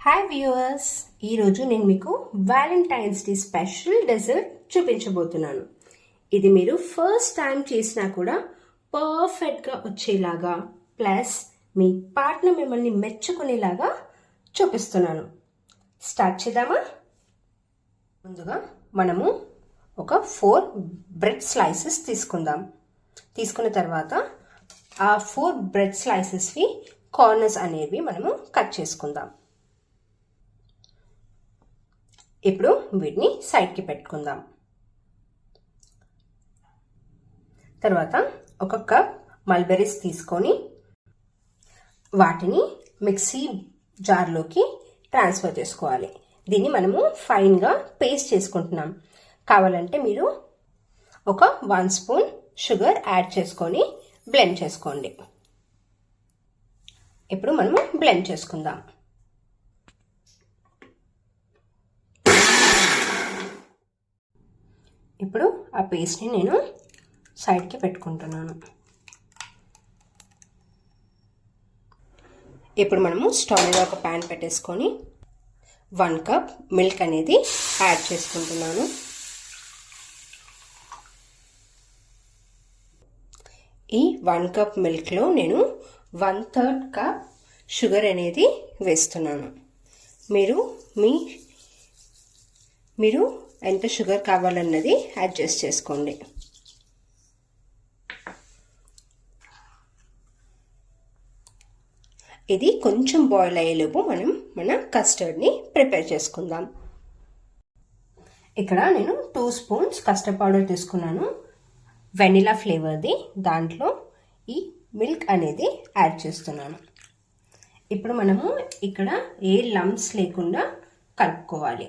Hi viewers, ఈరోజు నేను మీకు వ్యాలంటైన్స్ డే స్పెషల్ డెజర్ట్ చూపించబోతున్నాను. ఇది మీరు ఫస్ట్ టైం చేసినా కూడా పర్ఫెక్ట్గా వచ్చేలాగా, ప్లస్ మీ పార్ట్నర్ మిమ్మల్ని మెచ్చుకునేలాగా చూపిస్తున్నాను. స్టార్ట్ చేద్దామా? ముందుగా మనము ఒక 4 బ్రెడ్ స్లైసెస్ తీసుకుందాం. తీసుకున్న తర్వాత ఆ 4 బ్రెడ్ స్లైసెస్వి కార్నర్స్ అనేవి మనము కట్ చేసుకుందాం. ఇప్పుడు వీటిని సైడ్కి పెట్టుకుందాం. తర్వాత ఒక కప్ మల్బెరీస్ తీసుకొని వాటిని మిక్సీ జార్లోకి ట్రాన్స్ఫర్ చేసుకోవాలి. దీన్ని మనము ఫైన్గా పేస్ట్ చేసుకుంటున్నాం. కావాలంటే మీరు ఒక 1 స్పూన్ షుగర్ యాడ్ చేసుకొని బ్లెండ్ చేసుకోండి. ఇప్పుడు మనము బ్లెండ్ చేసుకుందాం. ఇప్పుడు ఆ పేస్ట్ని నేను సైడ్కి పెట్టుకుంటున్నాను. ఇప్పుడు మనము స్టవ్ మీద ఒక ప్యాన్ పెట్టేసుకొని 1 కప్ మిల్క్ అనేది యాడ్ చేసుకుంటున్నాను. ఈ 1 కప్ మిల్క్లో నేను 1/3 కప్ షుగర్ అనేది వేస్తున్నాను. మీరు ఎంత షుగర్ కావాలన్నది అడ్జస్ట్ చేసుకోండి. ఇది కొంచెం బాయిల్ అయ్యేలోపు మన కస్టర్డ్ని ప్రిపేర్ చేసుకుందాం. ఇక్కడ నేను 2 స్పూన్స్ కస్టర్డ్ పౌడర్ తీసుకున్నాను, వెనిలా ఫ్లేవర్ది. దాంట్లో ఈ మిల్క్ అనేది యాడ్ చేస్తున్నాను. ఇప్పుడు మనము ఇక్కడ ఏ లంప్స్ లేకుండా కలుపుకోవాలి.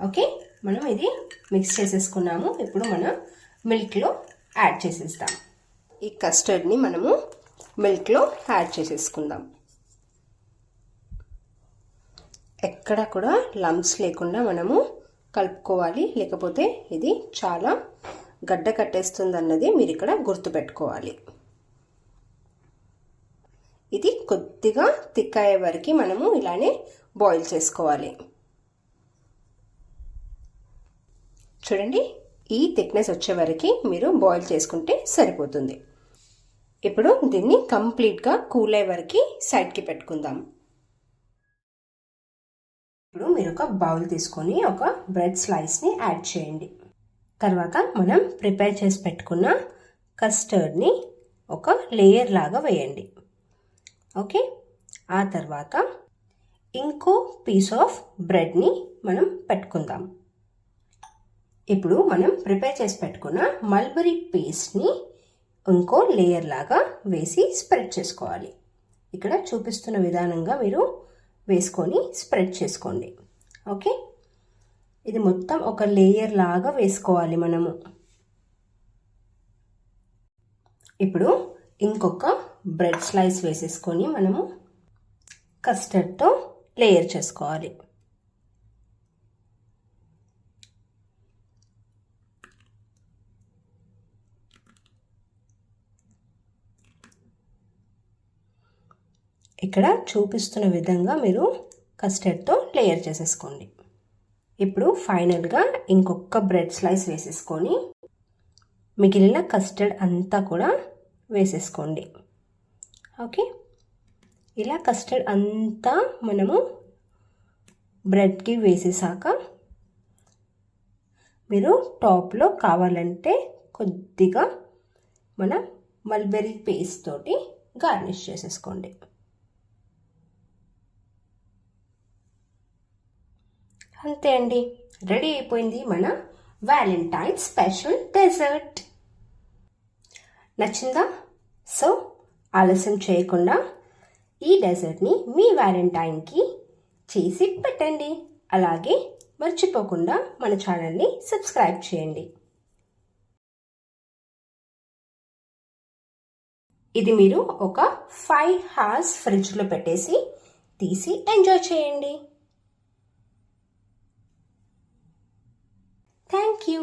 ఓకే, మనం ఇది మిక్స్ చేసేసుకున్నాము. ఇప్పుడు మనం మిల్క్లో యాడ్ చేసేస్తాం. ఈ కస్టర్డ్ని మనము మిల్క్లో యాడ్ చేసేసుకుందాం. ఎక్కడ కూడా లంప్స్ లేకుండా మనము కలుపుకోవాలి, లేకపోతే ఇది చాలా గడ్డ కట్టేస్తుంది అన్నది మీరు ఇక్కడ గుర్తుపెట్టుకోవాలి. ఇది కొద్దిగా థిక్ అయ్యే వరకు మనము ఇలానే బాయిల్ చేసుకోవాలి. చూడండి, ఈ థిక్నెస్ వచ్చే వరకు మీరు బాయిల్ చేసుకుంటే సరిపోతుంది. ఇప్పుడు దీన్ని కంప్లీట్గా కూల్ అయ్యే వరకు సైడ్కి పెట్టుకుందాం. ఇప్పుడు మీరు ఒక బౌల్ తీసుకొని ఒక బ్రెడ్ స్లైస్ని యాడ్ చేయండి. తర్వాత మనం ప్రిపేర్ చేసి పెట్టుకున్న కస్టర్డ్ని ఒక లేయర్ లాగా వేయండి. ఓకే, ఆ తర్వాత ఇంకో పీస్ ఆఫ్ బ్రెడ్ని మనం పెట్టుకుందాం. ఇప్పుడు మనం ప్రిపేర్ చేసి పెట్టుకున్న మల్బరీ పేస్ట్ని ఇంకో లేయర్ లాగా వేసి స్ప్రెడ్ చేసుకోవాలి. ఇక్కడ చూపిస్తున్న విధానంగా మీరు వేసుకొని స్ప్రెడ్ చేసుకోండి. ఓకే, ఇది మొత్తం ఒక లేయర్ లాగా వేసుకోవాలి మనము. ఇప్పుడు ఇంకొక బ్రెడ్ స్లైస్ వేసేసుకొని మనము కస్టర్డ్తో లేయర్ చేసుకోవాలి. ఇక్కడ చూపిస్తున్న విధంగా మీరు కస్టర్డ్తో లేయర్ చేసేసుకోండి. ఇప్పుడు ఫైనల్గా ఇంకొక బ్రెడ్ స్లైస్ వేసేసుకొని మిగిలిన కస్టర్డ్ అంతా కూడా వేసేసుకోండి. ఓకే, ఇలా కస్టర్డ్ అంతా మనము బ్రెడ్కి వేసేసాక మీరు టాప్లో కావాలంటే కొద్దిగా మన మల్బెరీ పేస్ట్ తోటి గార్నిష్ చేసేసుకోండి. అంతే అండి, రెడీ అయిపోయింది మన వ్యాలంటైన్స్ స్పెషల్ డెజర్ట్. నచ్చిందా? సో ఆలస్యం చేయకుండా ఈ డెజర్ట్ని మీ వ్యాలంటైన్కి చేసి పెట్టండి. అలాగే మర్చిపోకుండా మన ఛానల్ని సబ్స్క్రైబ్ చేయండి. ఇది మీరు ఒక 5 hours ఫ్రిడ్జ్లో పెట్టేసి తీసి ఎంజాయ్ చేయండి. Thank you.